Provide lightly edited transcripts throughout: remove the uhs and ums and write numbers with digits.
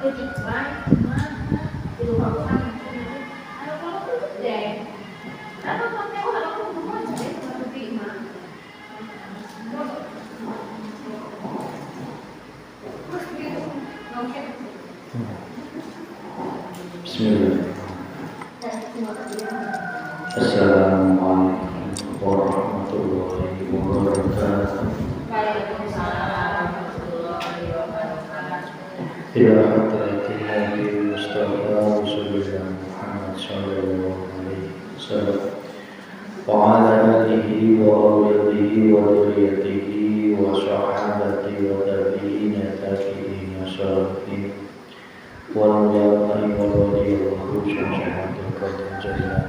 Bismillah. Assalamualaikum warahmatullahi wabarakatuh. Ila hadratin Nabi Mustafa Rasulullah Muhammad sallallahu alaihi wasallam wa ala alihi wa awlihi wa dhurriyyatihi wa sahabatihi wa tabi'ina tabi'ina salihin wal ulama'i wal waliyyi wal syahadatul qadr jalal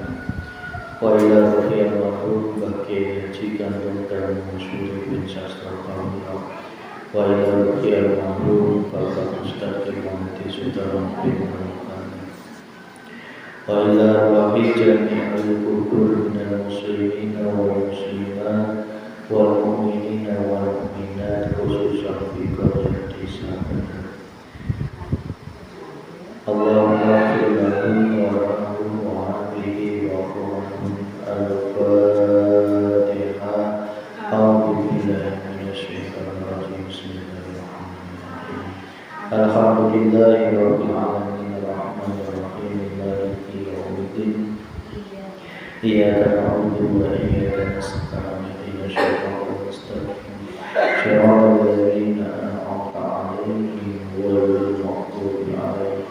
wa ila rafi'allahu baki jikan dokter musyrik bin sastra kaumullah wa ila rafi'allahu bapak ustaz kemati sutaran bin wa ila rafi' jami'al kubur minal muslimina wal muslimat wal mu'minina wal mu'minat khususan fi qaryati Sabah. Allahumma firlahu warahmuhu wa'afihi wa'afurahum al-Fatihah. A'udhu billahi minasyaitanir rajim. Bismillahirrahmanirrahim. Alhamdulillahi rabbil alamin arrahmanir rahim maliki yaumiddin. Iyyaka na'budu wa iyyaka nasta'in ihdinas siratal mustaqim. Shiratal ladzina an'amta 'alaihim ghairil maghdubi 'alaihim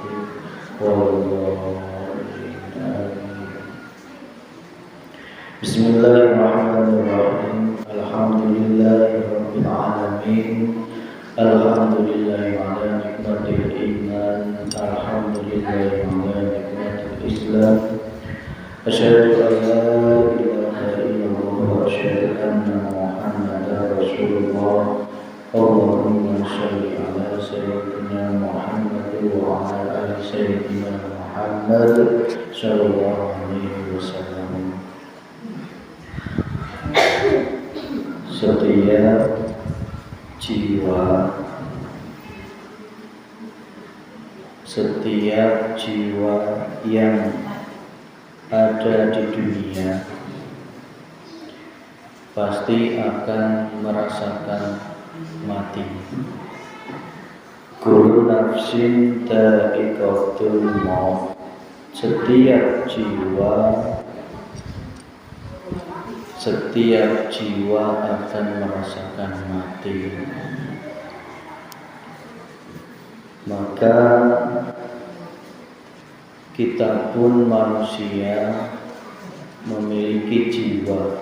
Bismillahirrahmanirrahim. Alhamdulillahirabbil alamin. Alhamdulillahi ala nikmatil iman. Alhamdulillahi ala nikmatil islam. Asyhadu an la ilaha illallah wa asyhadu anna Muhammadar Rasulullah. Allahumma shalli ala sayyidina Muhammad wa ala ali sayyidina Muhammad sallallahu alaihi wasallam. Setiap jiwa yang ada di dunia pasti akan merasakan mati. Kullu nafsin dha'iqatul maut. Setiap jiwa akan merasakan mati. Maka kita pun manusia memiliki jiwa,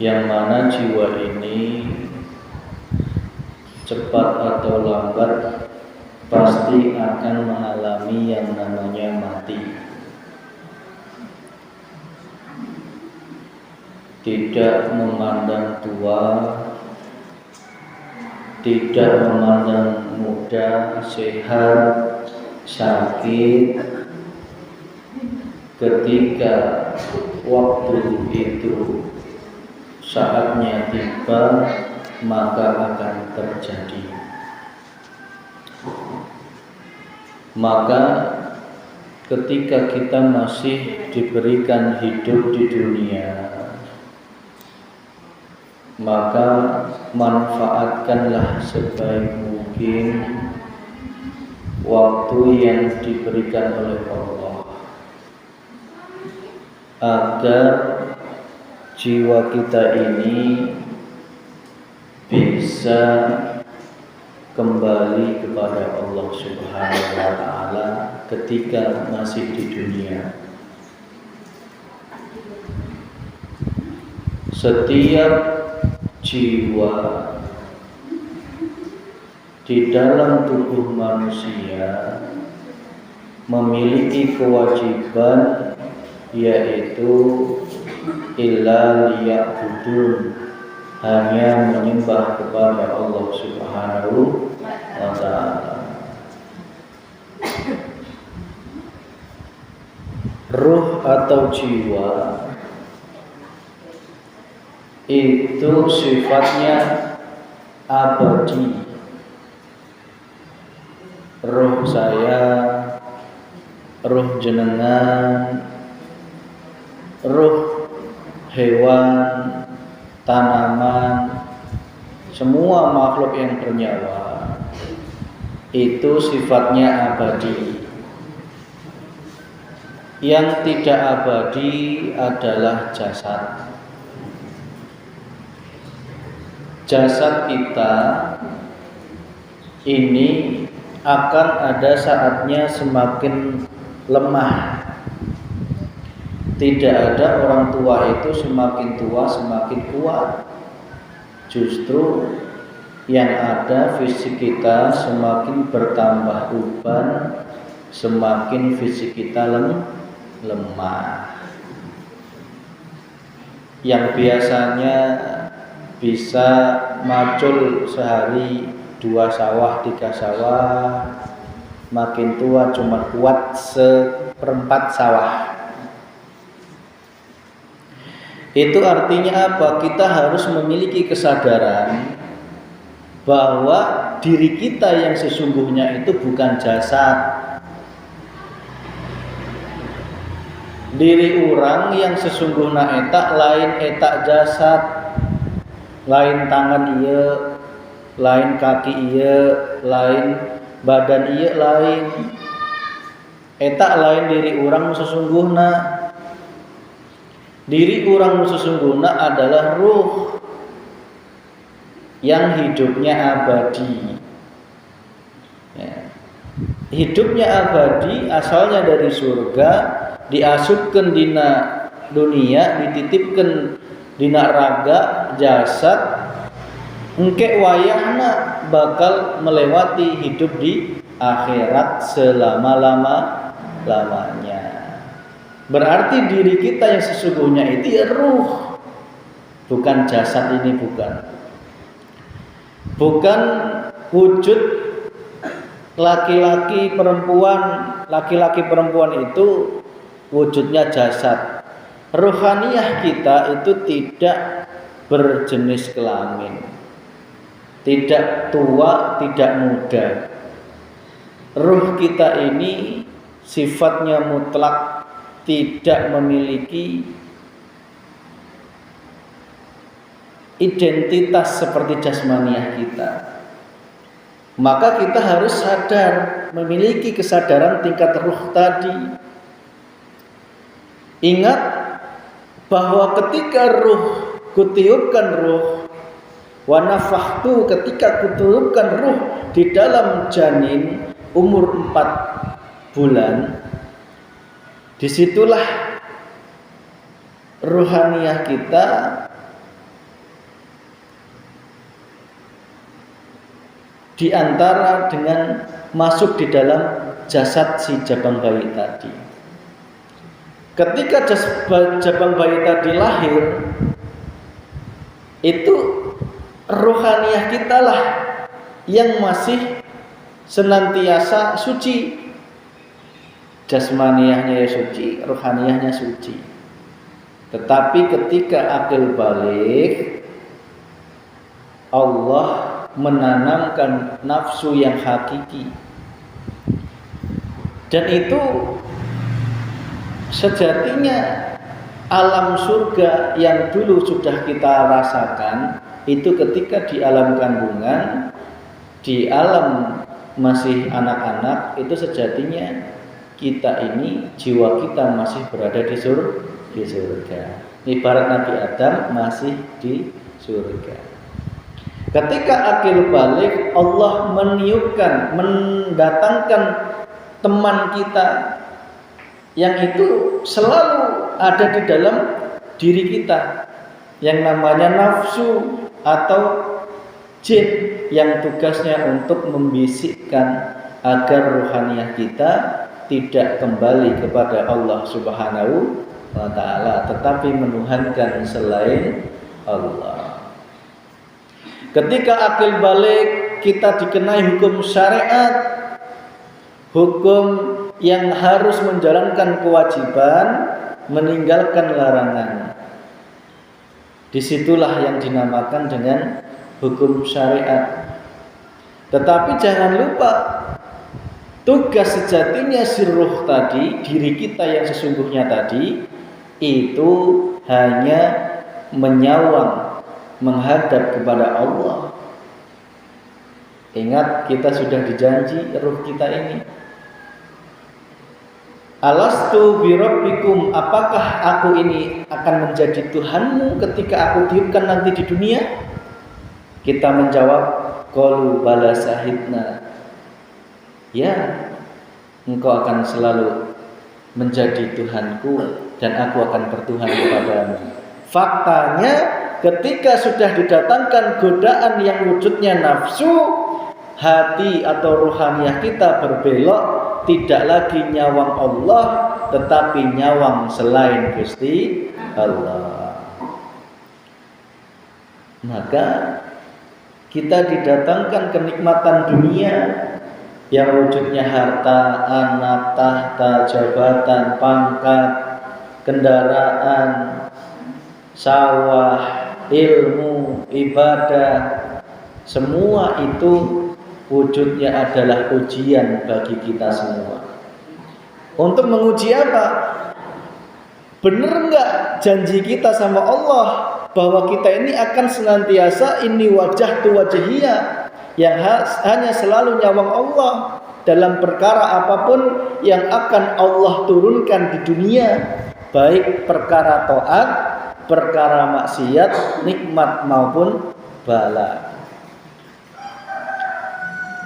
yang mana jiwa ini cepat atau lambat pasti akan mengalami yang namanya mati. Tidak memandang tua, tidak memandang muda, sehat, sakit, ketika waktu itu saatnya tiba, maka akan terjadi. Maka ketika kita masih diberikan hidup di dunia, maka manfaatkanlah sebaik mungkin waktu yang diberikan oleh Allah, agar jiwa kita ini bisa kembali kepada Allah Subhanahu wa ta'ala ketika masih di dunia. Setiap jiwa di dalam tubuh manusia memiliki kewajiban, yaitu illa liya'budun, hanya menyembah kepada Allah Subhanahu wa ta'ala. Ruh atau jiwa itu sifatnya abadi, roh saya, roh jenengan, roh hewan, tanaman, semua makhluk yang bernyawa itu sifatnya abadi. Yang tidak abadi adalah jasad. Jasad kita ini akan ada saatnya semakin lemah. Tidak ada orang tua itu semakin tua semakin kuat. Justru yang ada fisik kita semakin bertambah beban, semakin fisik kita lemah. Yang biasanya bisa macul sehari 2 sawah 3 sawah, makin tua cuma kuat 1/4 sawah. Itu artinya apa? Kita harus memiliki kesadaran bahwa diri kita yang sesungguhnya itu bukan jasad. Diri orang yang sesungguhnya etak lain etak jasad, lain tangan iya, lain kaki iya, lain badan iya lain. Etak lain diri orang sesungguhnya. Diri orang sesungguhnya adalah ruh yang hidupnya abadi. Ya. Hidupnya abadi asalnya dari surga, diasupkan dina dunia, dititipkan dina raga jasad, engke wayahna bakal melewati hidup di akhirat selama-lamanya. Berarti diri kita yang sesungguhnya itu ya ruh, bukan jasad ini, bukan wujud laki-laki perempuan itu wujudnya jasad. Ruhaniyah kita itu tidak berjenis kelamin, tidak tua, tidak muda. Ruh kita ini sifatnya mutlak, tidak memiliki identitas seperti jasmaniah kita. Maka kita harus sadar, memiliki kesadaran tingkat ruh tadi. Ingat bahwa ketika kutiupkan ruh, wa nafakhtu, ketika kutiupkan ruh di dalam janin umur 4 bulan, disitulah ruhaniyah kita diantara dengan masuk di dalam jasad si jabang bayi tadi. Ketika jabang bayi tadi lahir, itu ruhaniyah kita lah yang masih senantiasa suci. Jasmaniyahnya ya suci, ruhaniyahnya suci. Tetapi ketika akil balik, Allah menanamkan nafsu yang hakiki. Dan itu sejatinya alam surga yang dulu sudah kita rasakan, itu ketika di alam kandungan, di alam masih anak-anak, itu sejatinya kita ini, jiwa kita masih berada di surga. Ibarat Nabi Adam masih di surga. Ketika akil balik, Allah meniupkan, mendatangkan teman kita yang itu selalu ada di dalam diri kita, yang namanya nafsu atau jin, yang tugasnya untuk membisikkan agar ruhaniyah kita tidak kembali kepada Allah Subhanahu wa ta'ala, tetapi menuhankan selain Allah. Ketika akil balik, kita dikenai hukum syariat, hukum yang harus menjalankan kewajiban, meninggalkan larangan. Disitulah yang dinamakan dengan hukum syariat. Tetapi jangan lupa, Tugas sejatinya si ruh tadi, diri kita yang sesungguhnya tadi, itu hanya menyawang, menghadap kepada Allah. Ingat, kita sudah dijanji ruh kita ini. Alastu birabbikum, apakah aku ini akan menjadi Tuhanmu ketika aku tiupkan nanti di dunia? Kita menjawab, qalu bala syahidna. Ya, engkau akan selalu menjadi Tuhanku dan aku akan bertuhan kepadamu. Faktanya ketika sudah didatangkan godaan yang wujudnya nafsu, hati atau ruhaniyah kita berbelok, tidak lagi nyawang Allah tetapi nyawang selain Gusti Allah. Maka kita didatangkan kenikmatan dunia yang wujudnya harta, anak, tahta, jabatan, pangkat, kendaraan, sawah, ilmu, ibadah, semua itu wujudnya adalah ujian bagi kita semua. Untuk menguji apa? Benar enggak janji kita sama Allah bahwa kita ini akan senantiasa ini wajah tu wajhiyah, yang hanya selalu nyawang Allah dalam perkara apapun yang akan Allah turunkan di dunia, baik perkara taat, perkara maksiat, nikmat maupun bala.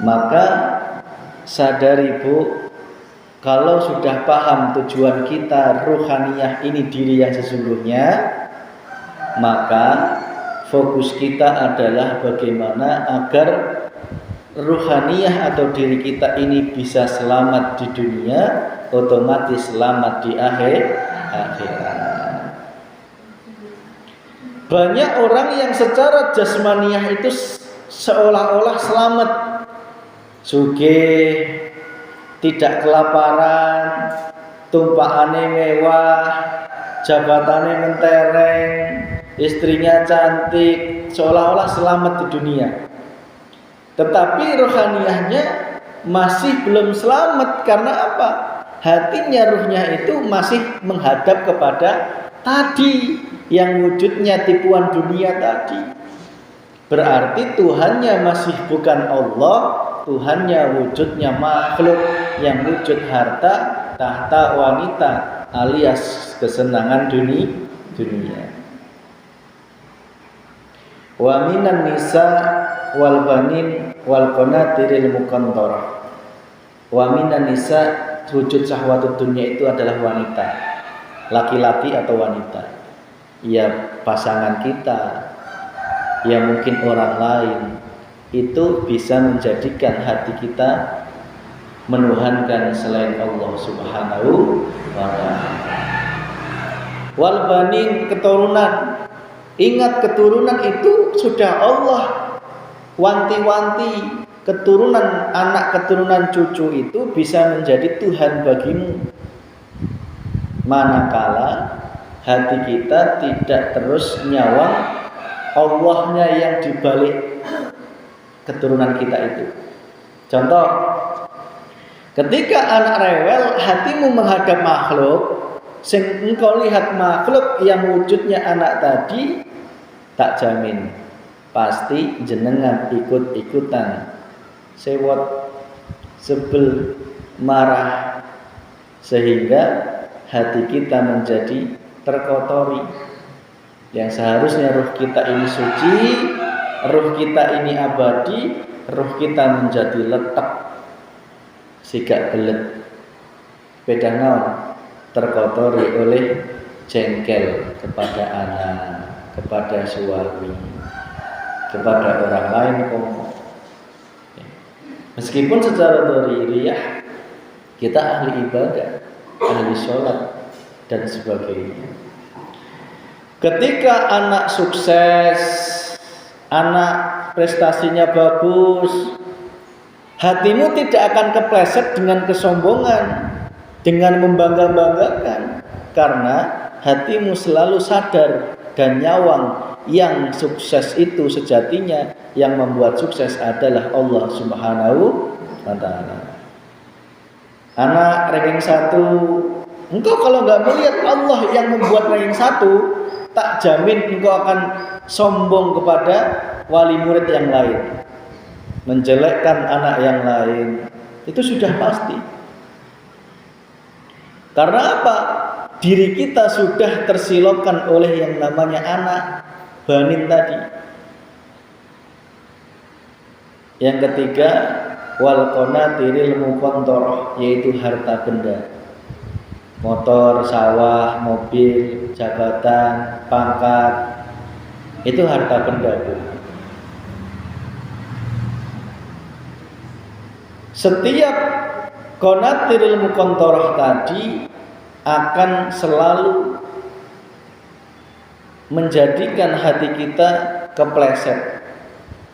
Maka sadari Bu, kalau sudah paham tujuan kita ruhaniyah ini diri yang sesungguhnya, maka fokus kita adalah bagaimana agar ruhaniyah atau diri kita ini bisa selamat di dunia, otomatis selamat di akhirat. Banyak orang yang secara jasmaniyah itu seolah-olah selamat, sugih, tidak kelaparan, tumpakane mewah, jabatannya mentereng, istrinya cantik, seolah-olah selamat di dunia. Tetapi rohaniyahnya masih belum selamat. Karena apa? Hatinya, ruhnya itu masih menghadap kepada tadi, yang wujudnya tipuan dunia tadi. Berarti Tuhannya masih bukan Allah, Tuhannya wujudnya makhluk yang wujud harta, tahta, wanita, alias kesenangan dunia. Wa minan nisa wal banin wal qanatiril muqantarah. Wa minan nisa, wujud syahwatud dunia itu adalah wanita, laki-laki atau wanita. Ya pasangan kita, ya mungkin orang lain, itu bisa menjadikan hati kita menuhankan selain Allah Subhanahu wa ta'ala. Wal banin, keturunan. Ingat, keturunan itu sudah Allah wanti-wanti. Keturunan, anak keturunan cucu itu bisa menjadi Tuhan bagimu, manakala hati kita tidak terus nyawang Allahnya yang dibalik keturunan kita itu. Contoh, ketika anak rewel, hatimu menghadap makhluk, sing engkau lihat makhluk yang wujudnya anak tadi, tak jamin pasti jenengan ikut-ikutan sewot, sebel, marah, sehingga hati kita menjadi terkotori. Yang seharusnya ruh kita ini suci, ruh kita ini abadi, ruh kita menjadi letak, sigak belet, beda naon, terkotori oleh jengkel kepada anak, kepada suami, kepada orang lain. Meskipun secara dhahiriyah kita ahli ibadah, ahli sholat dan sebagainya. Ketika anak sukses, anak prestasinya bagus, hatimu tidak akan kepleset dengan kesombongan, dengan membangga-banggakan, karena hatimu selalu sadar dan nyawang yang sukses itu sejatinya yang membuat sukses adalah Allah Subhanahu wa ta'ala. Anak ranking 1, engkau kalau nggak melihat Allah yang membuat ranking 1, tak jamin engkau akan sombong kepada wali murid yang lain, menjelekkan anak yang lain. Itu sudah pasti. Karena apa? Diri kita sudah tersilaukan oleh yang namanya anak banin tadi. Yang ketiga, wal qanatiril muqantarah, yaitu harta benda. Motor, sawah, mobil, jabatan, pangkat, itu harta benda, Bu. Setiap qanatiril muqantarah tadi akan selalu menjadikan hati kita kepleset,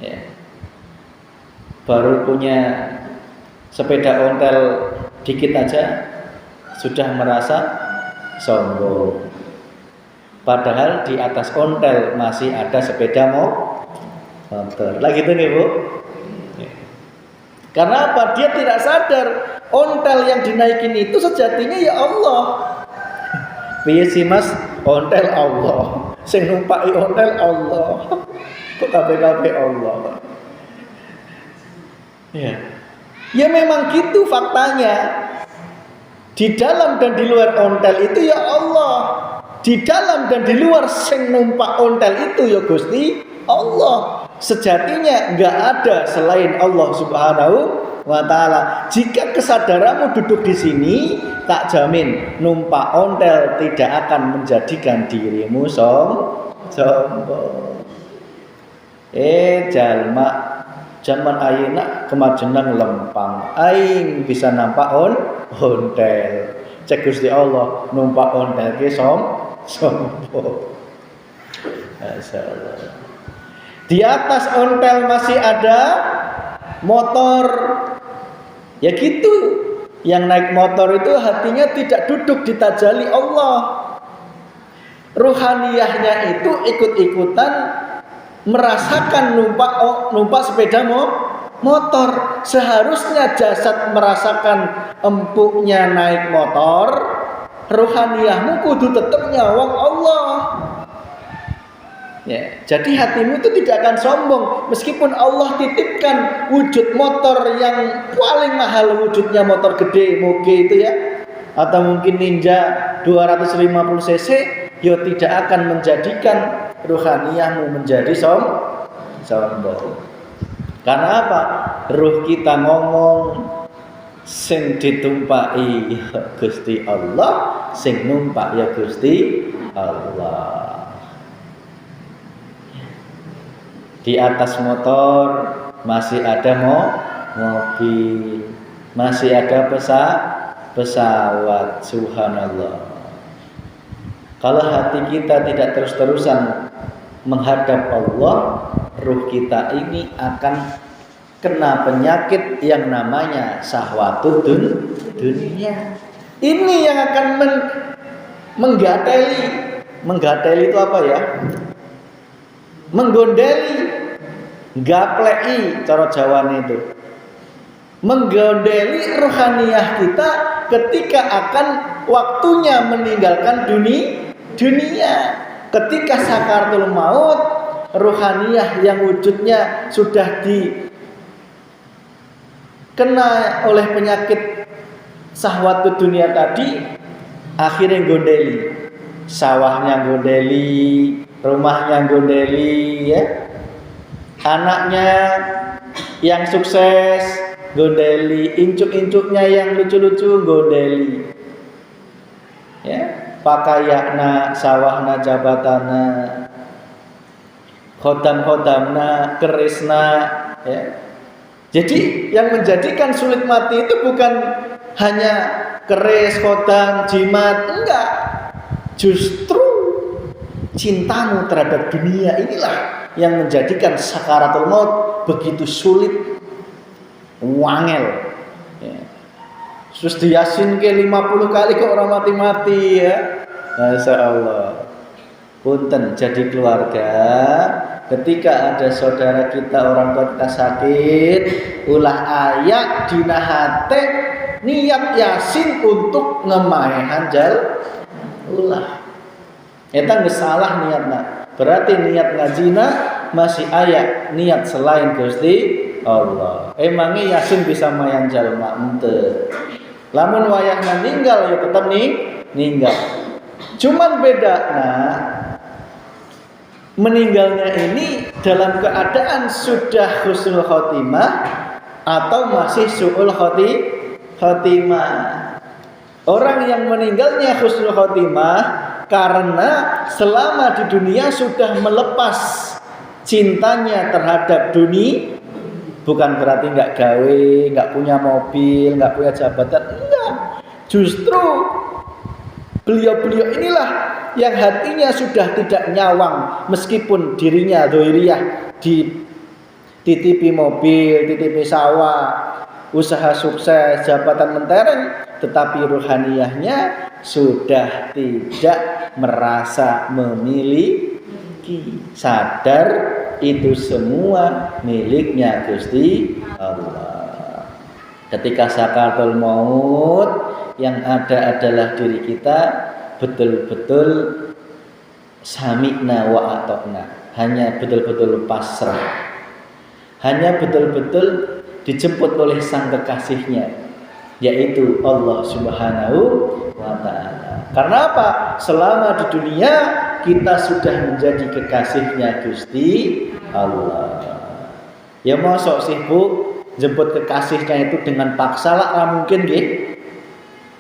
ya. Baru punya sepeda ontel dikit aja sudah merasa sombong. Padahal di atas ontel masih ada sepeda motor. Lagi itu nih, Bu. Karena apa? Dia tidak sadar ontel yang dinaikin itu sejatinya ya Allah. Piye sih Mas? Ontel Allah. Sing numpaki ontel Allah. Kok kabeh-kabeh Allah? Ya. Ya memang gitu faktanya. Di dalam dan di luar ontel itu ya Allah. Di dalam dan di luar sing numpak ontel itu ya Gusti Allah. Sejatinya enggak ada selain Allah Subhanahu wa taala. Jika kesadaranmu duduk di sini, tak jamin numpak ontel tidak akan menjadikan dirimu sombong. Jalma zaman ayeuna kemajenang lempang. Aing bisa nampak ontel. Cek Gusti Allah numpak ontel ke sombong. Masyaallah. Di atas ontel masih ada motor. Ya gitu. Yang naik motor itu hatinya tidak duduk di tajalli Allah. Ruhaniyahnya itu ikut-ikutan merasakan numpak sepeda motor. Seharusnya jasad merasakan empuknya naik motor, ruhaniyahmu kudu tetap nyawang Allah. Ya, jadi hatimu itu tidak akan sombong meskipun Allah titipkan wujud motor yang paling mahal, wujudnya motor gede moge itu ya, atau mungkin Ninja 250 cc, ya tidak akan menjadikan ruhaniyahmu menjadi sombong. Karena apa? Ruh kita ngomong, sing ditumpai ya Gusti Allah, sing numpak ya Gusti Allah. Di atas motor masih ada mobil, masih ada pesawat. Subhanallah. Kalau hati kita tidak terus-terusan menghadap Allah, ruh kita ini akan kena penyakit yang namanya syahwatud dunia. Ini yang akan menggateli. Menggateli itu apa ya? Menggondeli, gaplei cara Jawane itu. Menggondeli ruhaniyah kita ketika akan waktunya meninggalkan dunia. Ketika sakaratul maut, ruhaniyah yang wujudnya sudah dikena oleh penyakit syahwatud dunia tadi, akhirnya gondeli. Sawahnya gondeli, rumahnya gondeli, ya. Anaknya yang sukses gondeli, incuk-incuknya yang lucu-lucu gondeli. Ya, pakaiana, sawahna, jabatana, khodam-khodamna, kerisna, ya. Jadi yang menjadikan sulit mati itu bukan hanya keris, khodam, jimat, enggak. Justru cintamu terhadap dunia inilah yang menjadikan sakaratul maut begitu sulit, wangel. Ya. Terus diyasin ke 50 kali kok orang mati-mati ya. Masya Allah. Punten jadi keluarga, ketika ada saudara kita, orang tua kita sakit, ulah ayak dina hate niat Yasin untuk ngemahehan jal ulah. Eta geus salah niatna. Berarti niat ngajina masih aya niat selain Gusti Allah. Emangnya Yasin bisa mayan jalma ente. Lamun wayahna ninggal ya tetap ninggal. Cuman beda meninggalnya ini dalam keadaan sudah husnul khotimah atau masih su'ul khotimah. Orang yang meninggalnya husnul khotimah karena selama di dunia sudah melepas cintanya terhadap dunia. Bukan berarti nggak gawe, nggak punya mobil, nggak punya jabatan, enggak. Justru beliau-beliau inilah yang hatinya sudah tidak nyawang, meskipun dirinya doiriyah dititipi mobil, titipi sawah, usaha sukses, jabatan mentereng, tetapi ruhaniyahnya sudah tidak merasa memiliki, sadar itu semua miliknya Gusti Allah. Ketika sakaratul maut, yang ada adalah diri kita betul-betul sami'na wa ata'na, hanya betul-betul pasrah, hanya betul-betul dijemput oleh sang kekasihnya, yaitu Allah Subhanahu wa ta'ala. Karena apa? Selama di dunia kita sudah menjadi kekasihnya Gusti Allah. Ya mosok sih Bu, jemput kekasihnya itu dengan paksa lah, nggak mungkin nggih.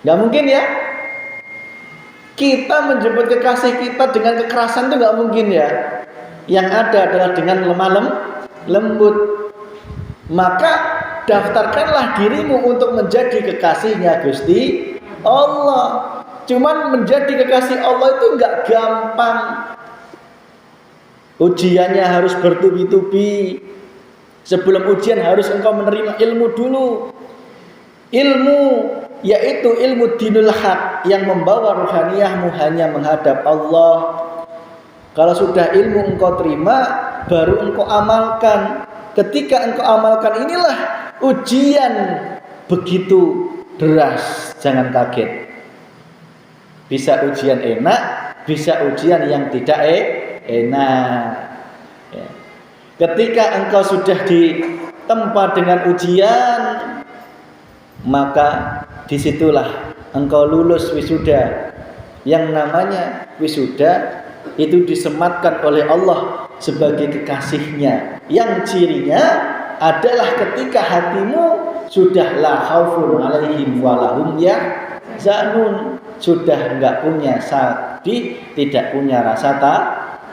Nggak mungkin ya. Kita menjemput kekasih kita dengan kekerasan itu nggak mungkin ya. Yang ada adalah dengan lemah lembut. Maka daftarkanlah dirimu untuk menjadi kekasihnya Gusti Allah. Cuman menjadi kekasih Allah itu nggak gampang. Ujiannya harus bertubi-tubi. Sebelum ujian harus engkau menerima ilmu dulu. Ilmu yaitu ilmu dinul haq yang membawa ruhaniyahmu hanya menghadap Allah. Kalau sudah ilmu engkau terima, baru engkau amalkan. Ketika engkau amalkan, inilah ujian begitu deras. Jangan kaget. Bisa ujian enak, bisa ujian yang tidak enak. Ya. Ketika engkau sudah ditempa dengan ujian, maka disitulah engkau lulus wisuda. Yang namanya wisuda itu disematkan oleh Allah sebagai kekasihnya. Yang cirinya adalah ketika hatimu sudah la khaufun alaihim walahum yahzanun, sudah enggak punya sedih, tidak punya rasa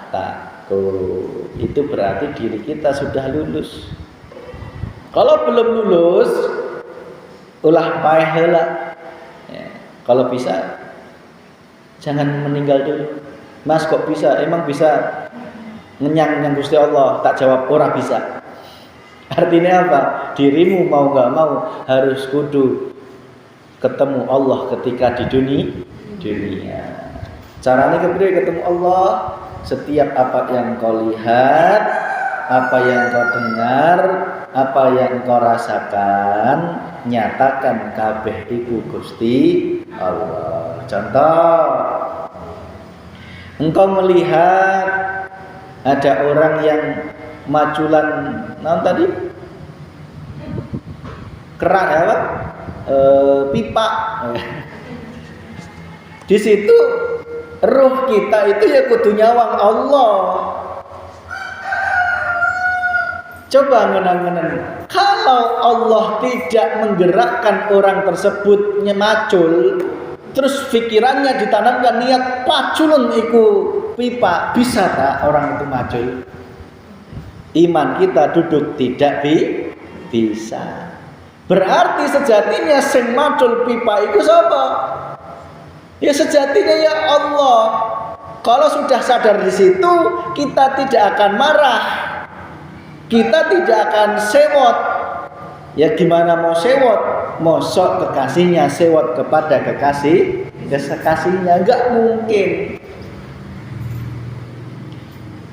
takut. Itu berarti diri kita sudah lulus. Kalau belum lulus, ulah paeh heula. Ya, kalau bisa jangan meninggal dulu. Mas kok bisa? Emang bisa ngenyang Gusti Allah? Tak jawab, ora bisa. Artinya apa? Dirimu mau gak mau harus kudu ketemu Allah ketika di dunia. Caranya kepriye ketemu Allah? Setiap apa yang kau lihat, apa yang kau dengar, apa yang kau rasakan, nyatakan kabeh iku Gusti Allah. Contoh, engkau melihat ada orang yang maculan, tadi kerak apa? Pipa. Di situ ruh kita itu ya kudu nyawang Allah. Coba ngenang-ngenang, kalau Allah tidak menggerakkan orang tersebut nyemacul, terus pikirannya ditanamkan niat paculun iku pipa, bisa tak orang itu macul? Iman kita duduk tidak bisa. Berarti sejatinya sing macul pipa itu siapa? Ya sejatinya ya Allah. Kalau sudah sadar di situ, kita tidak akan marah. Kita tidak akan sewot. Ya gimana mau sewot? Mosok kekasihnya sewot kepada kekasihnya, enggak mungkin.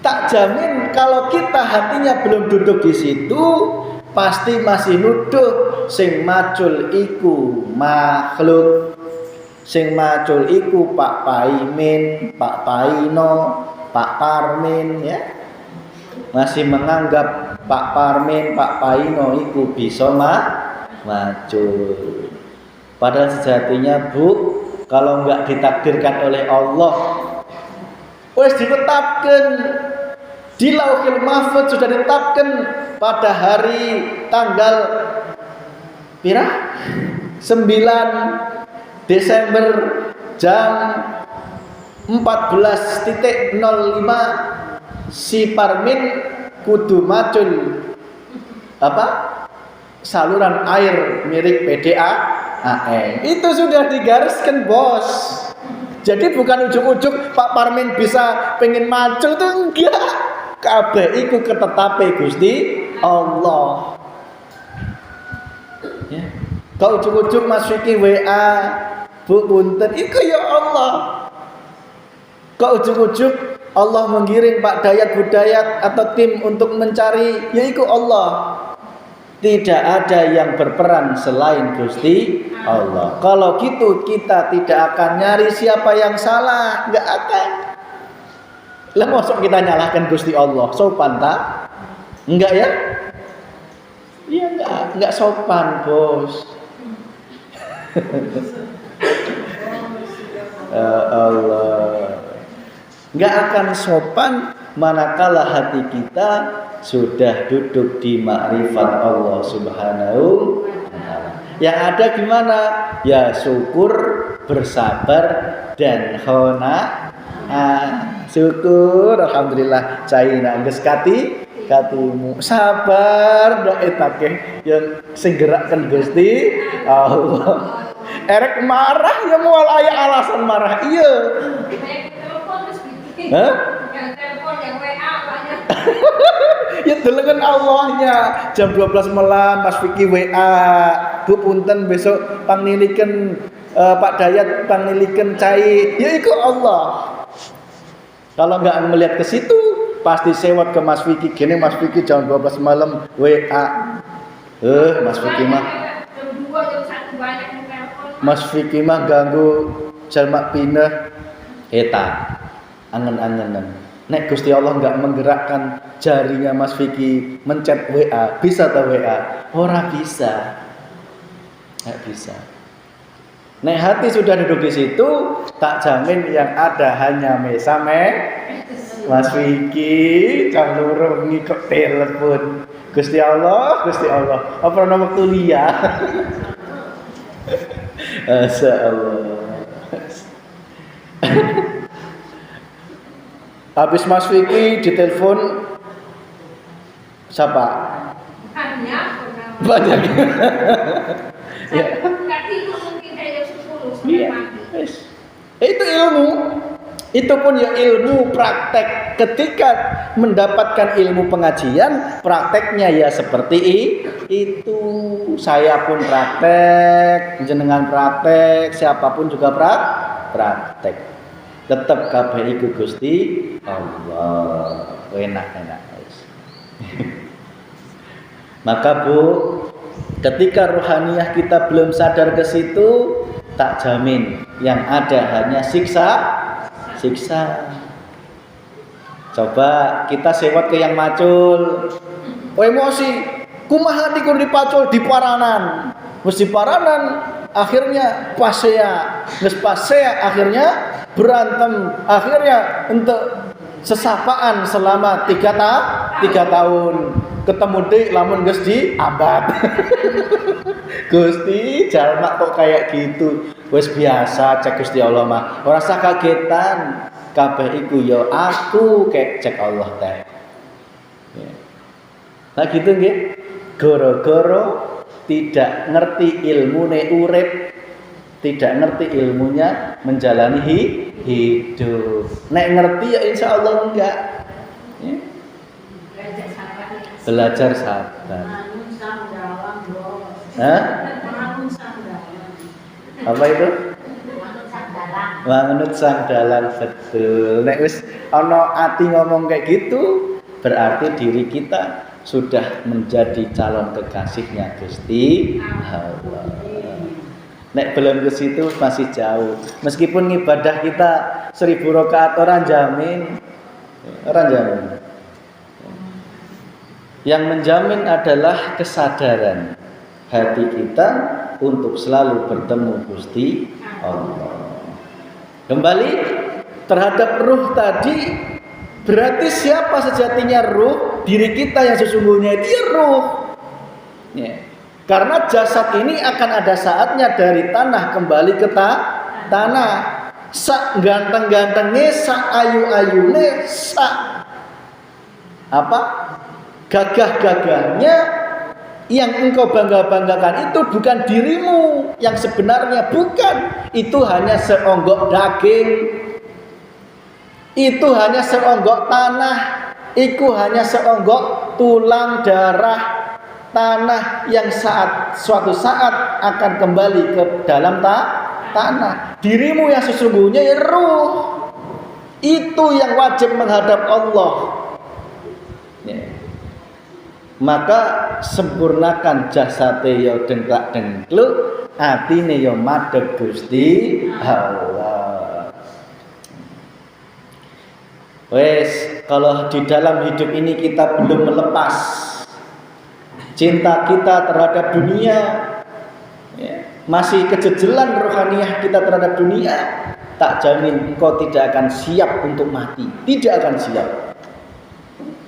Tak jamin kalau kita hatinya belum duduk di situ, pasti masih nuduh sing macul iku makhluk. Sing macul iku Pak Paimin, Pak Paino, Pak Parmin ya. Masih menganggap Pak Parmin, Pak Paino iku bisa macul. Padahal sejatinya Bu, kalau enggak ditakdirkan oleh Allah, wis ditetapkan di Lauhil Mahfuz, sudah ditetapkan pada hari tanggal pira? 9 Desember jam 14.05 si Parmin kudu macul apa? Saluran air milik PDAM. Itu sudah digariskan, Bos. Jadi bukan ujuk-ujuk Pak Parmin bisa pengen macul tuh enggak. Kabeh iku ketetape Gusti Allah. Ya. Kau ujuk-ujuk Mas Vicky WA, Bu punten, iku ya Allah. Kau ujuk-ujuk Allah mengiring Pak Dayat Budayat atau tim untuk mencari, ya iku Allah. Tidak ada yang berperan selain Gusti Allah. Kalau gitu kita tidak akan nyari siapa yang salah, enggak akan. Lah mosok kita nyalahkan Gusti Allah, sopan tak? Enggak ya? Iya enggak sopan, Bos. Allah. Enggak akan sopan manakala hati kita sudah duduk di makrifat Allah Subhanahu wa taala. Yang ada gimana? Ya syukur, bersabar dan khona. Syukur alhamdulillah caina geus katimu. Sabar dong etake yang sing gerakkeun Gusti Allah. Erek marah ya moal aya alasan marah ieu. Hah? Yang telepon yang WA banyak. Ya delengen Allahnya jam 12 malam Mas Vicky WA, Bu punten besok pangnilikeun Pak Dayat pangnilikeun cai. Ya iku Allah. Kalau enggak melihat ke situ pasti sewot ke Mas Vicky. Gini Mas Vicky jam 12 malam WA. Mas Vicky mah jam 2 jam 1 banyak yang telepon. Mas Vicky mah ganggu jamak pindah eta. Angen-angenan. Nek Gusti Allah enggak menggerakkan jarinya Mas Vicky mencet WA, bisa tak WA? Ora bisa. Enggak bisa. Nek hati sudah duduk di situ, tak jamin yang ada hanya mesame Mas Vicky jam 2 bengi kok telepon. Gusti Allah. Apa nama waktu liya? Masyaallah. Habis Mas Vicky ditelepon siapa? Banyak. Ya. Iya. Itu ilmu. Itu pun ya ilmu praktek. Ketika mendapatkan ilmu pengajian, prakteknya ya seperti itu. Saya pun praktek, jenengan praktek, siapapun juga praktek. Tetap kabeh iku Gusti Allah. Enak. Maka Bu, ketika rohaniyah kita belum sadar ke situ, tak jamin yang ada hanya siksa. Coba kita sewot ke yang macul. Emosi, kumaha dikur dipacul di paranan. Mesti paranan akhirnya pasea, geus pasea akhirnya berantem, akhirnya untuk sesapaan selama 3 tahun. Ketemu dek lamun geus di abad. Gusti, jalma kok kayak gitu. Wis biasa cek Gusti Allah mah. Ora usah kagetan. Kabeh iku ya aku cek Allah teh. Ya. Nah gitu nggih. Goro-goro tidak ngerti ilmune urip, tidak ngerti ilmunya menjalani hidup. Nek ngerti ya insyaallah enggak. Ya. Belajar sabar. Hah? Apa itu? Manut sang dalan betul. Nek wis ana ati ngomong kayak gitu, berarti diri kita sudah menjadi calon kekasihnya Gusti Allah. Nek belum ke situ masih jauh. Meskipun ibadah kita 1000 rakaat orang jamin. Yang menjamin adalah kesadaran hati kita untuk selalu bertemu Gusti Allah. Kembali terhadap ruh tadi, berarti siapa sejatinya ruh? Diri kita yang sesungguhnya itu ya ruh. Ya. Karena jasad ini akan ada saatnya dari tanah kembali ke tanah. Sak ganteng-gantengnya, sak ayu-ayune, sak gagah-gagahnya, yang engkau bangga-banggakan itu bukan dirimu yang sebenarnya, bukan. Itu hanya seonggok daging, itu hanya seonggok tanah, itu hanya seonggok tulang darah tanah yang suatu saat akan kembali ke dalam tanah. Dirimu yang sesungguhnya ya ruh, itu yang wajib menghadap Allah. Ya. Maka sempurnakan jasate yo dengklak-dengkluk, atine yo madhep Gusti Allah. Wes, kalau di dalam hidup ini kita belum melepas cinta kita terhadap dunia, ya, masih kejejelan rohaniah kita terhadap dunia, tak jamin kau tidak akan siap untuk mati, tidak akan siap.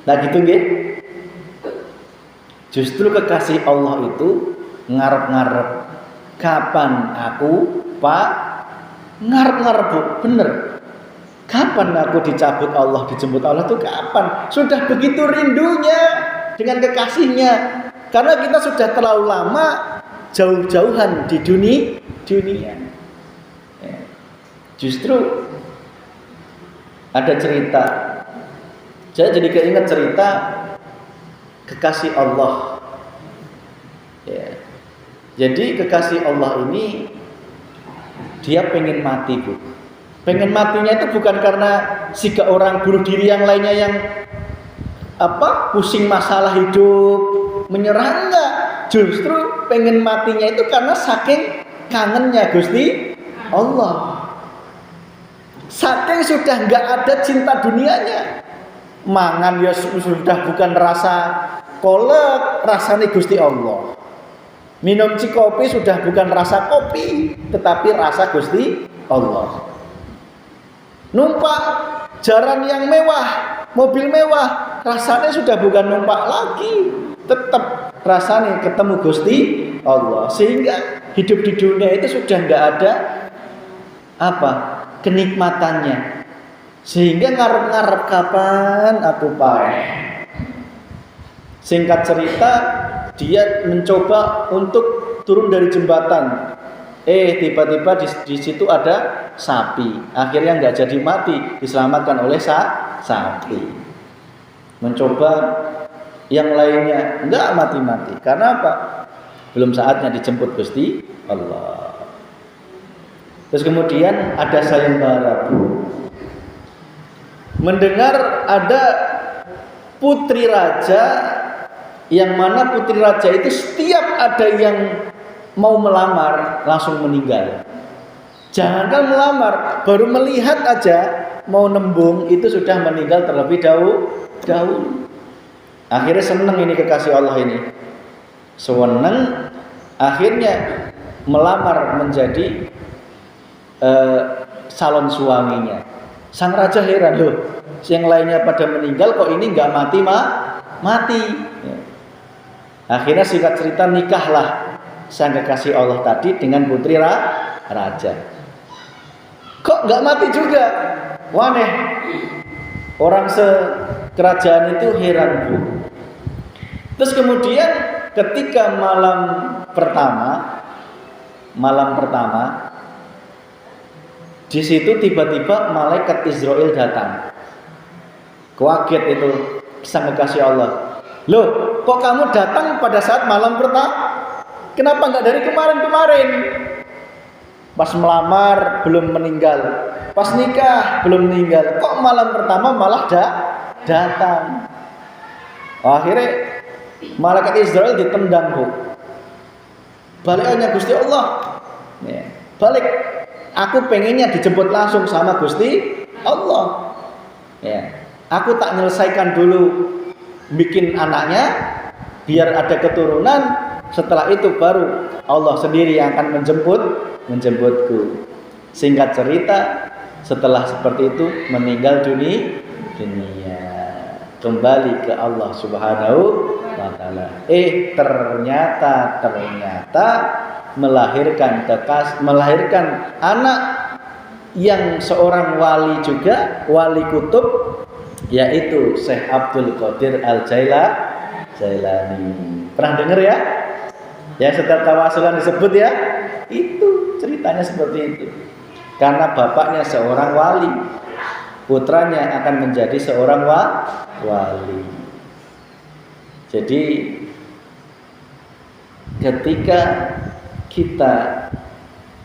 Nah gitu nggih. Justru kekasih Allah itu ngarep-ngarep, kapan aku ngarep-ngarep, bener. Kapan aku dicabut Allah, dijemput Allah itu kapan? Sudah begitu rindunya dengan kekasihnya. Karena kita sudah terlalu lama jauh-jauhan di dunia. Ya. Justru ada cerita. Saya jadi keinget cerita kekasih Allah. Ya. Jadi kekasih Allah ini dia pengen mati, Bu. Pengen matinya itu bukan karena siga orang bunuh diri yang lainnya yang pusing masalah hidup, menyerah, enggak. Justru pengen matinya itu karena saking kangennya Gusti Allah. Saking sudah enggak ada cinta dunianya. Mangan ya sudah bukan rasa kolek, rasanya Gusti Allah. Minum kopi sudah bukan rasa kopi, tetapi rasa Gusti Allah. Numpak jaran yang mewah, mobil mewah, rasanya sudah bukan numpak lagi, tetap rasanya ketemu Gusti Allah. Sehingga hidup di dunia itu sudah enggak ada kenikmatannya. Sehingga ngarep-ngarep kapan aku pareh. Singkat cerita, dia mencoba untuk turun dari jembatan. Tiba-tiba di situ ada sapi. Akhirnya nggak jadi mati, diselamatkan oleh sapi. Mencoba yang lainnya nggak mati-mati. Karena apa? Belum saatnya dijemput Gusti Allah. Terus kemudian ada sayembara, Bu. Mendengar ada putri raja, yang mana putri raja itu setiap ada yang mau melamar langsung meninggal. Jangankan melamar, baru melihat aja mau nembung itu sudah meninggal terlebih dahulu. Akhirnya seneng ini kekasih Allah ini, seneng, akhirnya melamar menjadi calon suaminya. Sang raja heran, loh, yang lainnya pada meninggal kok ini nggak mati. Akhirnya singkat cerita nikahlah sang kekasih Allah tadi dengan putri raja. Kok nggak mati juga? Waneh. Orang sekerajaan itu heran, Bu. Terus kemudian ketika malam pertama, di situ tiba-tiba malaikat Israel datang. Kaget itu sang kekasih Allah. Loh, kok kamu datang pada saat malam pertama? Kenapa nggak dari kemarin? Pas melamar belum meninggal, pas nikah belum meninggal. Kok malam pertama malah datang? Akhirnya Malaikat Israel ditendang, Bu. Balikannya Gusti Allah. Ya, balik. Aku pengennya dijemput langsung sama Gusti Allah. Ya, aku tak menyelesaikan dulu bikin anaknya biar ada keturunan. Setelah itu baru Allah sendiri yang akan menjemputku. Singkat cerita, setelah seperti itu meninggal dunia, kembali ke Allah Subhanahu wa taala. Ternyata melahirkan anak yang seorang wali juga, wali kutub, yaitu Syekh Abdul Qadir Al-Jailani. Pernah dengar ya? Ya, setiap tawasulan disebut ya. Itu ceritanya seperti itu. Karena bapaknya seorang wali, putranya akan menjadi seorang wali. Jadi ketika kita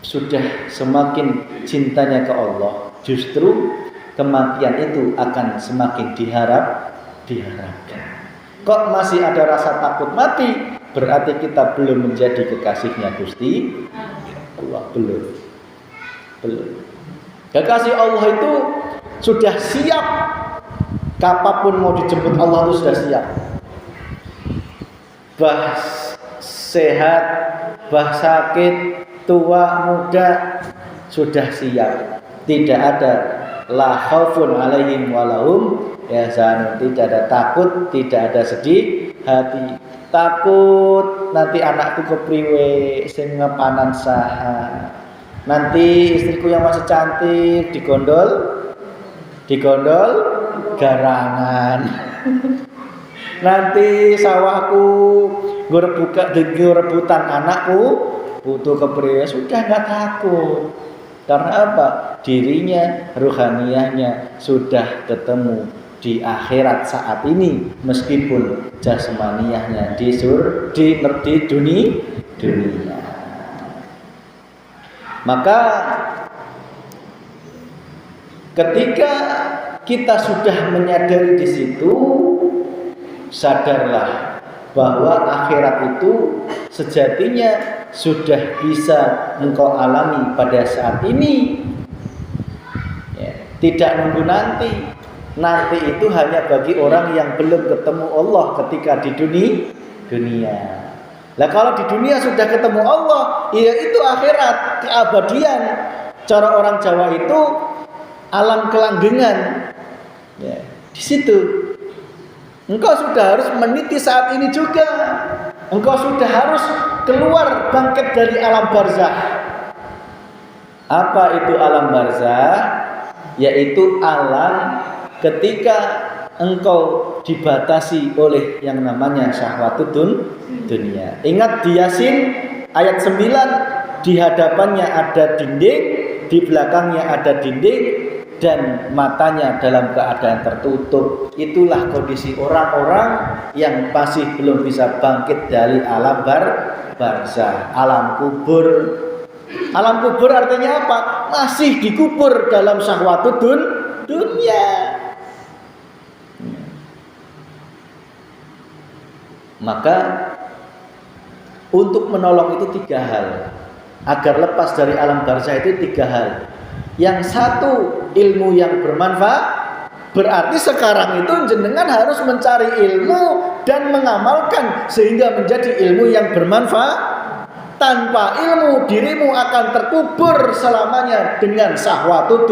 sudah semakin cintanya ke Allah, justru kematian itu akan semakin diharapkan. Kok masih ada rasa takut mati? Berarti kita belum menjadi kekasihnya Gusti Allah. Belum. Kekasih Allah itu sudah siap. Kapanpun mau dijemput Allah itu sudah siap. Bah sehat, bah sakit, tua, muda, sudah siap. Tidak ada la khaufun alaihim walahum yahzanun. Tidak ada takut, tidak ada sedih hati. Takut nanti anakku kepriwe sing ngepanan saha. Nanti istriku yang masih cantik digondol garangan. Nanti sawahku gue rebutan anakku butuh kepriwe, sudah nggak takut. Karena apa? Dirinya, ruhaniyahnya sudah ketemu di akhirat saat ini, meskipun jasmaniyahnya di dunia. Maka ketika kita sudah menyadari di situ, sadarlah bahwa akhirat itu sejatinya sudah bisa engkau alami pada saat ini. Ya, tidak nunggu nanti. Nanti itu hanya bagi orang yang belum ketemu Allah ketika di dunia. Nah, kalau di dunia sudah ketemu Allah, ya itu akhirat, keabadian. Cara orang Jawa itu alam kelanggengan. Ya, di situ. Engkau sudah harus meniti saat ini juga. Engkau sudah harus keluar bangkit dari alam barzah. Apa itu alam barzah? Yaitu alam ketika engkau dibatasi oleh yang namanya syahwatun dunia. Ingat di Yasin ayat 9, di hadapannya ada dinding, di belakangnya ada dinding, dan matanya dalam keadaan tertutup. Itulah kondisi orang-orang yang masih belum bisa bangkit dari alam barzah, alam kubur. Alam kubur artinya apa? Masih dikubur dalam syahwatun dunia. Maka untuk menolong itu 3 hal. Agar lepas dari alam barzah itu 3 hal. Yang satu, ilmu yang bermanfaat. Berarti sekarang itu jenengan harus mencari ilmu dan mengamalkan sehingga menjadi ilmu yang bermanfaat. Tanpa ilmu dirimu akan terkubur selamanya dengan syahwatun.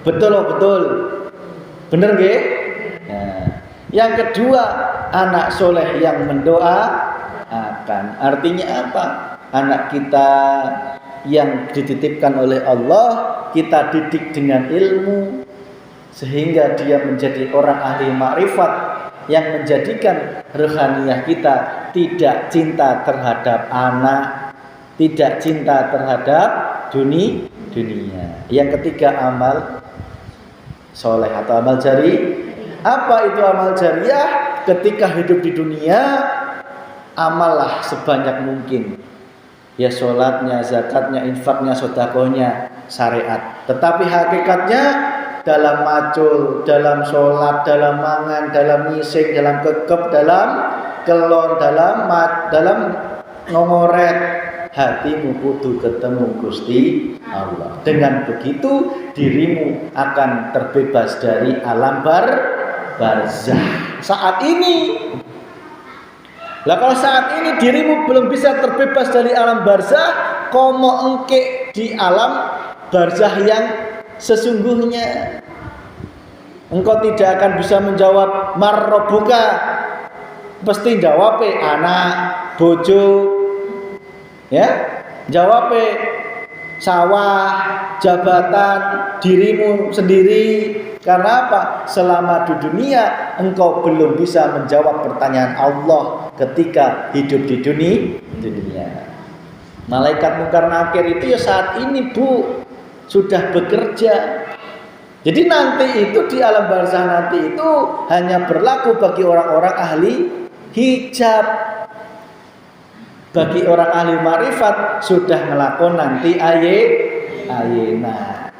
Betul. Bener nggih? Nah, yang kedua, anak soleh yang mendoakan. Artinya apa? Anak kita yang dititipkan oleh Allah, kita didik dengan ilmu sehingga dia menjadi orang ahli makrifat yang menjadikan rohaniyah kita tidak cinta terhadap anak, tidak cinta terhadap dunia. Yang ketiga, amal soleh atau amal jari. Apa itu amal jariah? Ketika hidup di dunia, amallah sebanyak mungkin. Ya sholatnya, zakatnya, infaknya, sedekahnya, syariat. Tetapi hakikatnya dalam macul, dalam sholat, dalam mangan, dalam ngising, dalam kekep, dalam kelon dalam ngoret hatimu kudu ketemu Gusti Allah. Dengan begitu dirimu akan terbebas dari alam barzah. Saat ini, lah kalau saat ini dirimu belum bisa terbebas dari alam barzah, komo engke di alam barzah yang sesungguhnya. Engkau tidak akan bisa menjawab marrobuka, pasti jawab anak, bojo, ya, jawab sawah, jabatan, dirimu sendiri. Karena apa? Selama di dunia engkau belum bisa menjawab pertanyaan Allah ketika hidup di dunia. Malaikat Munkar Nakir itu ya saat ini Bu sudah bekerja. Jadi nanti itu di alam barzah nanti itu hanya berlaku bagi orang-orang ahli hijab. Bagi orang ahli marifat sudah ngelakon nanti ayena.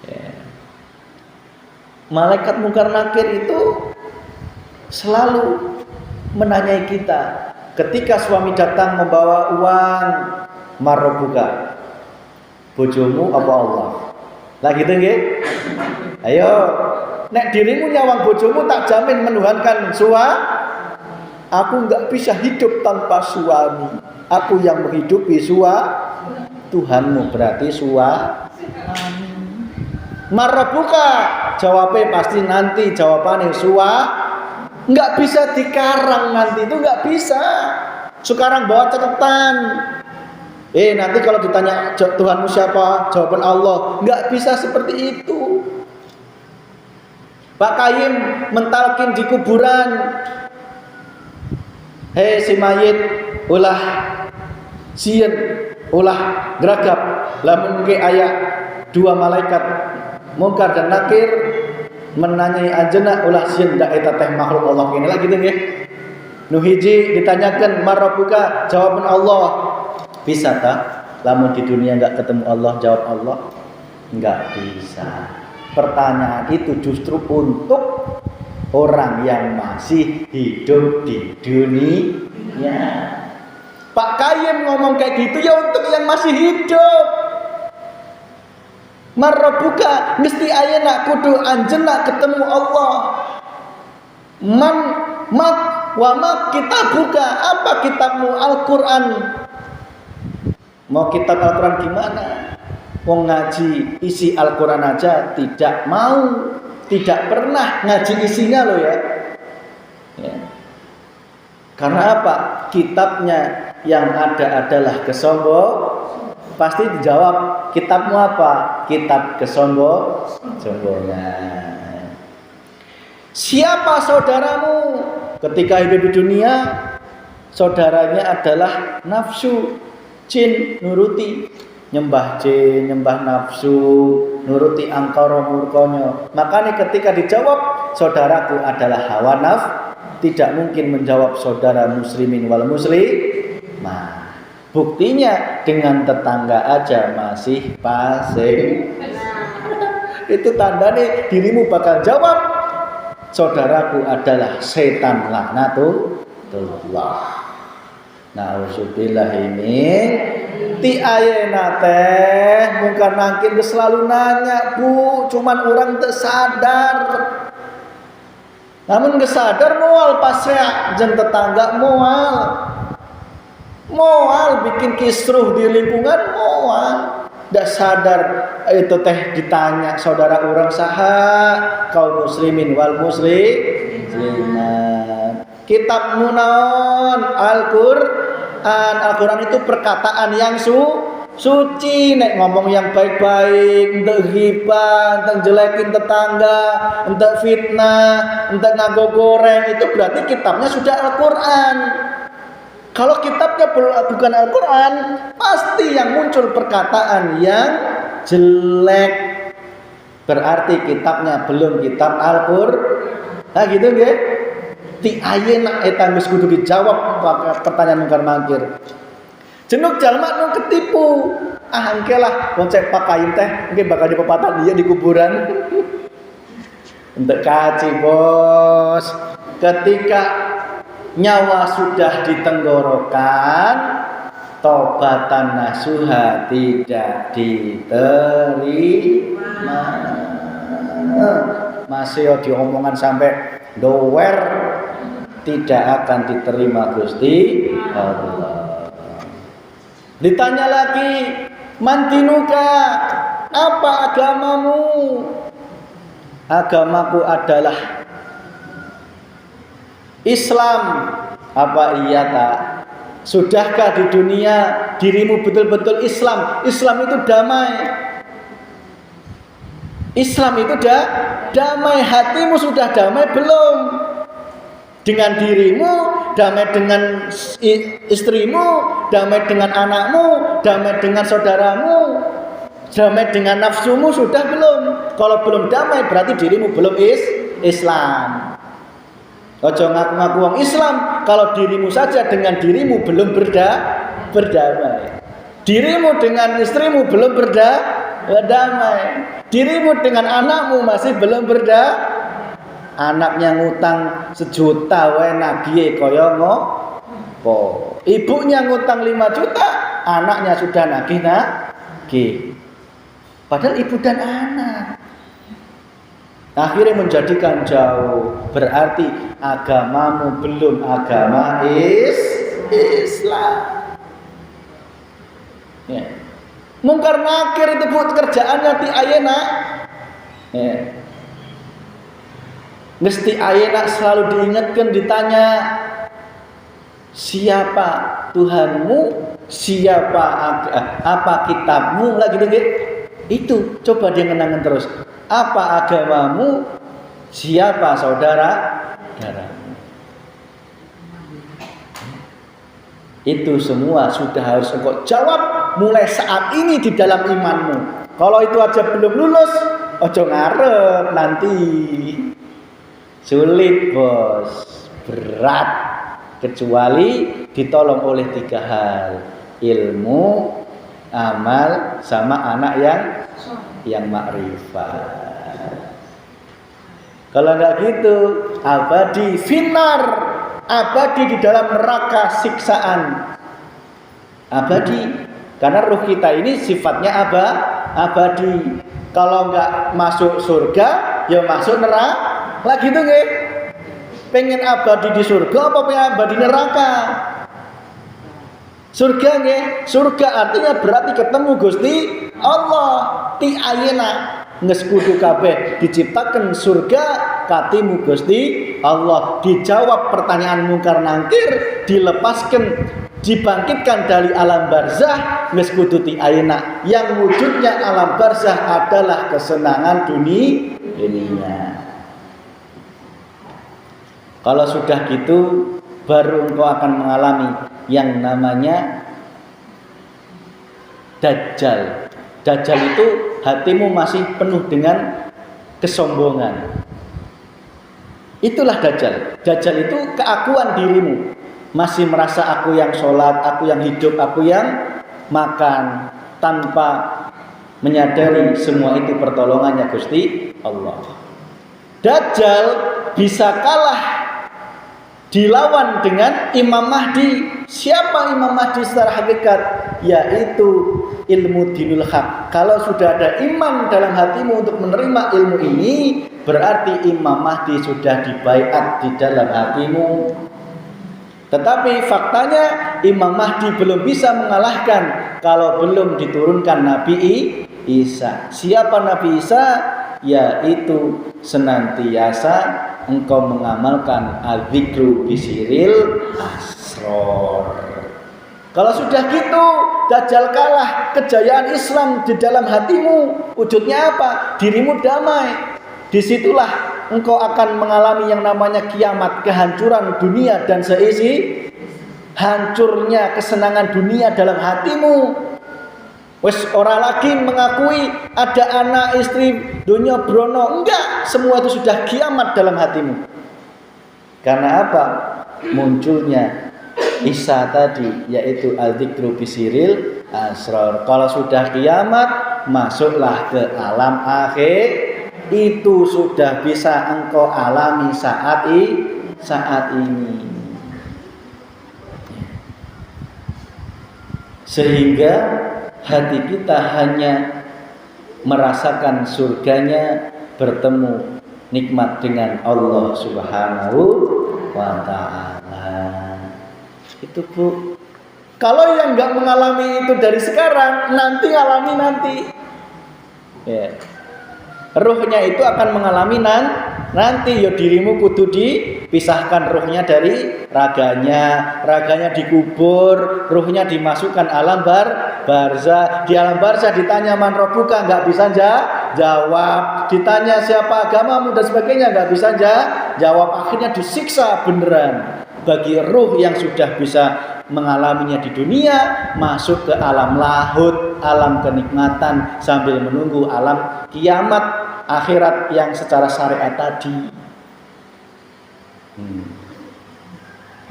Ya. Malaikat Munkar Nakir itu selalu menanyai kita. Ketika suami datang membawa uang, marrobuka, bojomu apa Allah? Lah gitu nggih. Ayo, nek dirimu nyawang bojomu tak jamin menuhankan aku enggak bisa hidup tanpa suami. Aku yang menghidupi Tuhanmu berarti Marrobuka, jawabnya pasti nanti jawabannya enggak bisa dikarang nanti itu enggak bisa. Sekarang bawa catatan. Nanti kalau ditanya Tuhanmu siapa, jawaban Allah. Enggak bisa seperti itu. Pak Kaim mentalkin di kuburan. Si mayit ulah sieun, ulah geragap. Lamun ke aya dua malaikat Munkar dan Nakir menanyai anjeunna ulah sieun da eta teh makhluk Allah kene lah gitu nggih. Nu hiji ditanyakan marrobuka, jawaban Allah. Bisa tak? Lamun di dunia enggak ketemu Allah, jawab Allah? Enggak bisa. Pertanyaan itu justru untuk orang yang masih hidup di dunia. Pak Kayyim ngomong kayak gitu ya untuk yang masih hidup. Marrobuka mesti ayeuna kudu anjeunna ketemu Allah. Wa kitabuka, apa kitabmu? Al-Qur'an. Mau kitab Al-Quran gimana? Wong ngaji isi Al-Quran aja tidak mau, tidak pernah ngaji isinya loh ya. Karena apa? Kitabnya yang ada adalah kesombongan. Pasti dijawab, kitabmu apa? Kitab kesombongan. Siapa saudaramu ketika hidup di dunia? Saudaranya adalah nafsu. Jin nuruti, nyembah jin, nyembah nafsu, nuruti angkara murkonya. Makanya ketika dijawab saudaraku adalah hawa tidak mungkin menjawab saudara muslimin wal muslimah. Buktinya dengan tetangga aja masih pasing. Itu tandanya dirimu bakal jawab saudaraku adalah setan laknatullah. Nauzubillahi min ti ayeuna teh Munkar Nakir selalu nanya Bu, cuman orang teu sadar. Namun geus sadar moal pasea jeung tetangga moal bikin kisruh di lingkungan moal. Dak sadar itu teh ditanya saudara orang saha kaum muslimin wal muslimat. Kitabmu naon? Al-Quran itu perkataan yang suci. Nek ngomong yang baik-baik, entek ghibah, entek jelekin tetangga, entek fitnah, entek ngagogoreng, itu berarti kitabnya sudah Al-Quran. Kalau kitabnya bukan Al-Quran, pasti yang muncul perkataan yang jelek. Berarti kitabnya belum kitab Al-Quran. Nah gitu nggih. Ti ayeuna eta geus kudu dijawab pertanyaan Munkar Nakir. Jenuk jalma nu ketipu. Engke lah wong cek Pak Kayyim teh engke bakal dipepatan dia di kuburan. Entek kaci, Bos. Ketika nyawa sudah di tenggorokan, tobatan nasuha tidak diterima. Masih diomongan sampai dower, tidak akan diterima Gusti Allah. Ditanya lagi, mantinuka, apa agamamu? Agamaku adalah Islam. Apa iya tak? Sudahkah di dunia dirimu betul-betul Islam? Islam itu damai. Islam itu damai. Hatimu sudah damai belum? Dengan dirimu, damai dengan istrimu, damai dengan anakmu, damai dengan saudaramu, damai dengan nafsumu, sudah belum? Kalau belum damai berarti dirimu belum Islam. Ojo ngaku-ngaku wong Islam kalau dirimu saja dengan dirimu belum berdamai. Dirimu dengan istrimu belum berdamai. Dirimu dengan anakmu masih belum berdamai. Anaknya ngutang 1 juta wae nagih kaya ngopo. Ibunya ngutang 5 juta, anaknya sudah nagih. Padahal ibu dan anak. Akhirnya menjadikan jauh. Berarti agamamu belum agama Islam. Ya. Mungkar nakir itu buat kerjaannya ti ayana. Ya. Mesti ayana selalu diingatkan, ditanya, siapa Tuhanmu, siapa apa kitabmu, lagi gitu. Itu coba dia ngenangin terus. Apa agamamu, siapa saudaramu. Itu semua sudah harus engkau jawab mulai saat ini di dalam imanmu. Kalau itu aja belum lulus, ojo ngarep nanti. Sulit bos, berat, kecuali ditolong oleh 3 hal: ilmu, amal, sama anak yang makrifat. Kalau enggak gitu, abadi finar, abadi di dalam neraka siksaan, abadi. Karena ruh kita ini sifatnya abadi. Kalau enggak masuk surga, ya masuk neraka. Lagi itu nggih. Pengen abadi di surga apa pengen abadi neraka? Surga nggih. Surga artinya berarti ketemu Gusti Allah. Ti ayena nges kudu kabeh diciptakan surga katimu Gusti Allah. Dijawab pertanyaan mungkar nakir, dilepaskan, dibangkitkan dari alam barzah nges kudu ti ayena. Yang wujudnya alam barzah adalah kesenangan dunia. Kalau sudah gitu, baru engkau akan mengalami yang namanya Dajjal. Dajjal itu hatimu masih penuh dengan kesombongan. Itulah Dajjal. Dajjal itu keakuan dirimu. Masih merasa aku yang sholat, aku yang hidup, aku yang makan, tanpa menyadari semua itu pertolongannya Gusti Allah. Dajjal bisa kalah dilawan dengan Imam Mahdi. Siapa Imam Mahdi secara hakikat? Yaitu ilmu dinul haq. Kalau sudah ada iman dalam hatimu untuk menerima ilmu ini, berarti Imam Mahdi sudah dibaiat di dalam hatimu. Tetapi faktanya Imam Mahdi belum bisa mengalahkan kalau belum diturunkan Nabi Isa. Siapa Nabi Isa? Yaitu senantiasa engkau mengamalkan al-dzikru bisiril asror. Kalau sudah gitu, Dajjal kalah, kejayaan Islam di dalam hatimu. Wujudnya apa? Dirimu damai. Disitulah engkau akan mengalami yang namanya kiamat, kehancuran dunia dan seisi, hancurnya kesenangan dunia dalam hatimu. Wes ora lagi mengakui ada anak, istri, dunia brono. Enggak, semua itu sudah kiamat dalam hatimu. Karena apa? Munculnya Isa tadi, yaitu al-dzikru bisiril asrar. Kalau sudah kiamat, masuklah ke alam akhir. Itu sudah bisa engkau alami saat ini. sehingga hati kita hanya merasakan surganya, bertemu nikmat dengan Allah Subhanahu wa ta'ala. Itu Bu. Kalau yang nggak mengalami itu dari sekarang, nanti alami nanti. Ya. Ruhnya itu akan mengalami nanti. Ya dirimu kudu dipisahkan ruhnya dari raganya dikubur, ruhnya dimasukkan alam barzah. Di alam barzah ditanya man rabbuka, nggak bisa jawab. Ditanya siapa agamamu dan sebagainya, nggak bisa jawab. Akhirnya disiksa beneran. Bagi ruh yang sudah bisa mengalaminya di dunia, masuk ke alam lahud, alam kenikmatan sambil menunggu alam kiamat akhirat yang secara syariat tadi.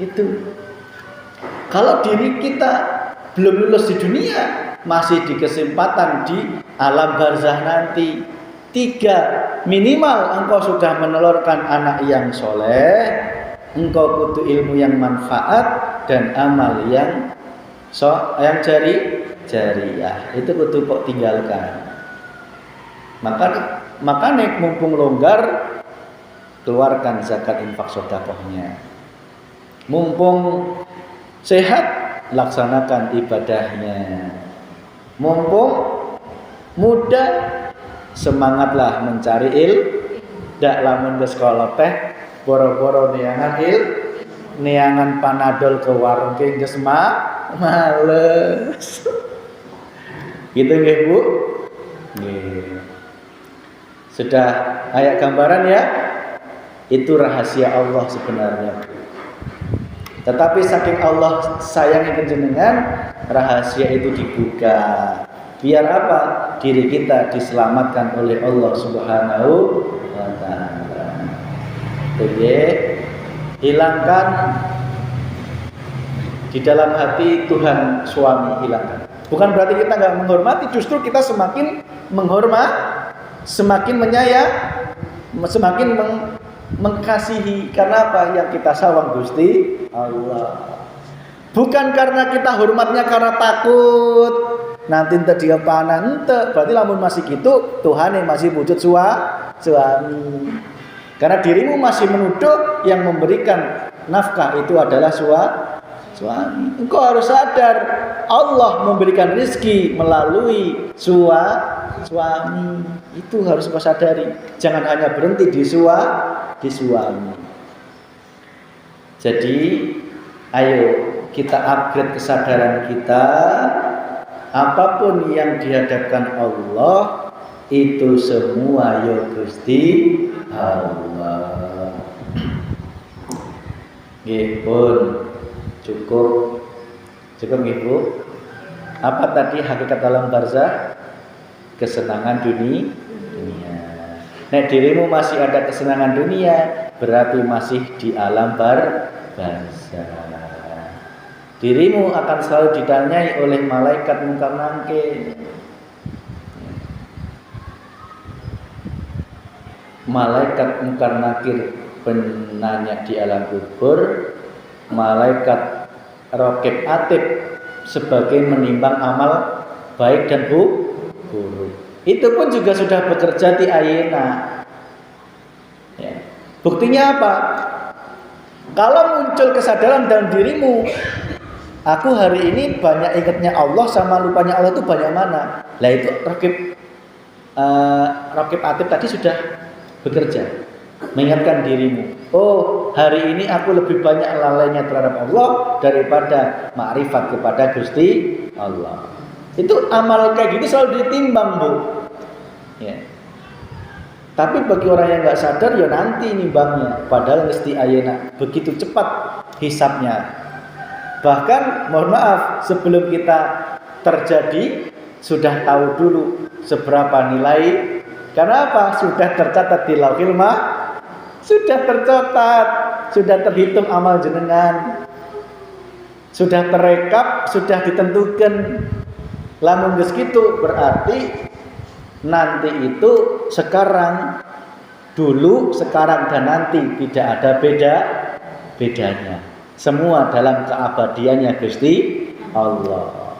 Itu. Kalau diri kita belum lulus di dunia, masih di kesempatan di alam barzah nanti. 3, minimal engkau sudah menelurkan anak yang soleh, engkau butuh ilmu yang manfaat dan amal yang jariah. Itu kudu kok tinggalkan. Makanya mumpung longgar, keluarkan zakat infak sedekahnya. Mumpung sehat, laksanakan ibadahnya. Mumpung muda, semangatlah mencari dak lamun ke sekolah teh boro-boro neangan panadol ke warung ke geus males. Gitu nggih Bu? Nggih. Sudah ayat gambaran ya? Itu rahasia Allah sebenarnya. Tetapi saking Allah sayangi panjenengan, rahasia itu dibuka. Biar apa? Diri kita diselamatkan oleh Allah Subhanahu wa ta'ala. Oke. Hilangkan di dalam hati Tuhan suami, hilangkan. Bukan berarti kita nggak menghormati, justru kita semakin semakin menyayang, semakin mengasihi. Karena apa? Yang kita sawang Gusti Allah. Bukan karena kita hormatnya karena takut nanti ente dia panah ente. Berarti lamun masih gitu, Tuhan yang masih wujud suami. Karena dirimu masih menuduh yang memberikan nafkah itu adalah suami. Engkau harus sadar Allah memberikan rezeki melalui suami. Itu harus kau sadari. Jangan hanya berhenti di suami. Jadi ayo kita upgrade kesadaran kita. Apapun yang dihadapkan Allah itu semua ya Gusti Allah. Nggih pun cukup nggih Bu. Apa tadi hakikat alam barzah? Kesenangan dunia. Nek dirimu masih ada kesenangan dunia, berarti masih di alam barzah. Dirimu akan selalu ditanyai oleh malaikat mungkar nangkir. Malaikat mungkar nakir penanya di alam kubur, malaikat raqib atid sebagai menimbang amal baik dan buruk. Itu pun juga sudah bekerja di ayena. Ya. Buktinya apa? Kalau muncul kesadaran dalam dirimu, aku hari ini banyak ingatnya Allah sama lupanya Allah itu banyak mana? Lah itu raqib atid tadi sudah bekerja, mengingatkan dirimu. Oh, hari ini aku lebih banyak lalainya terhadap Allah daripada makrifat kepada Gusti Allah. Itu amal kayak gitu selalu ditimbang, Bu. Ya. Tapi bagi orang yang nggak sadar, ya nanti nimbangnya. Padahal mesti ayana begitu cepat hisapnya. Bahkan, mohon maaf, sebelum kita terjadi sudah tahu dulu seberapa nilai. Karena apa? Sudah tercatat di Lauhil Mahfuz. Sudah tercatat, sudah terhitung amal jenengan. Sudah terekap, sudah ditentukan. Lamun geus kitu berarti nanti itu sekarang, dulu, sekarang dan nanti tidak ada bedanya. Semua dalam keabadiannya Gusti Allah.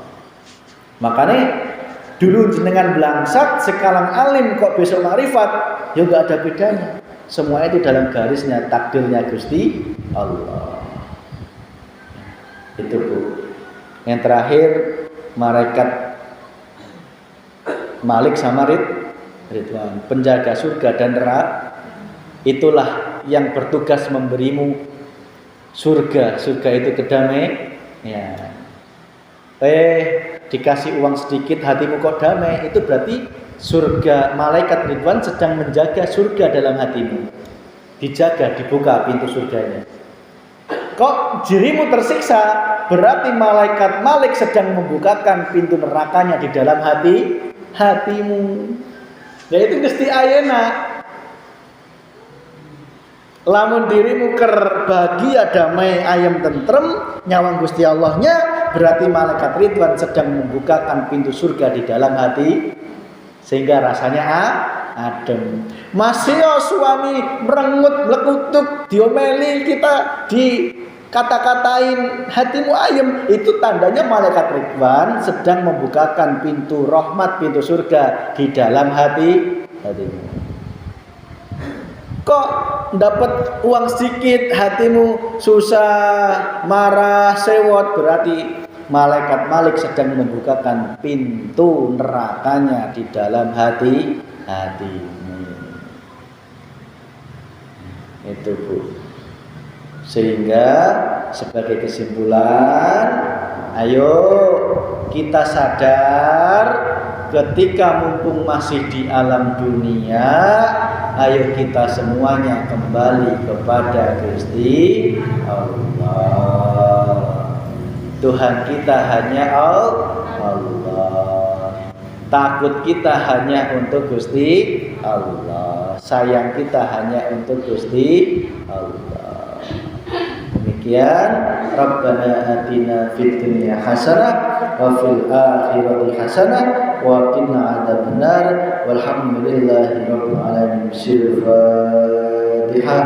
Makanya dulu jenengan belangsat, sekarang alim kok besok makrifat, ya enggak ada bedanya. Semua itu dalam garisnya takdirnya Gusti Allah. Itu Bu. Yang terakhir malaikat Malik sama Ridwan, penjaga surga dan neraka. Itulah yang bertugas memberimu surga. Surga itu kedamaian. Ya. Dikasih uang sedikit hatimu kok damai, itu berarti surga. Malaikat Ridwan sedang menjaga surga dalam hatimu. Dijaga, dibuka pintu surganya. Kok dirimu tersiksa, berarti malaikat Malik sedang membukakan pintu nerakanya di dalam hatimu. Yaitu Gusti ayeuna. Lamun dirimu ker bahagia damai ayam tentrem nyawang Gusti Allahnya, berarti malaikat Ridwan sedang membukakan pintu surga di dalam hati sehingga rasanya adem. Masih suami merengut melekutuk diomeli kita, dikata-katain hatimu ayem, itu tandanya malaikat Ridwan sedang membukakan pintu rahmat, pintu surga di dalam hatimu. Kok dapat uang sedikit hatimu susah, marah, sewot, berarti malaikat Malik sedang membukakan pintu nerakanya di dalam hatimu. Itu Bu. Sehingga sebagai kesimpulan, ayo kita sadar ketika mumpung masih di alam dunia, ayo kita semuanya kembali kepada Gusti Allah. Tuhan kita hanya Allah. Takut kita hanya untuk Gusti Allah. Sayang kita hanya untuk Gusti Allah. Demikian, Rabbana atina fid dunya hasanah wa fil akhirati hasanah wa qina adzabannar walhamdulillahi rabbil alamin. Al-Fatihah.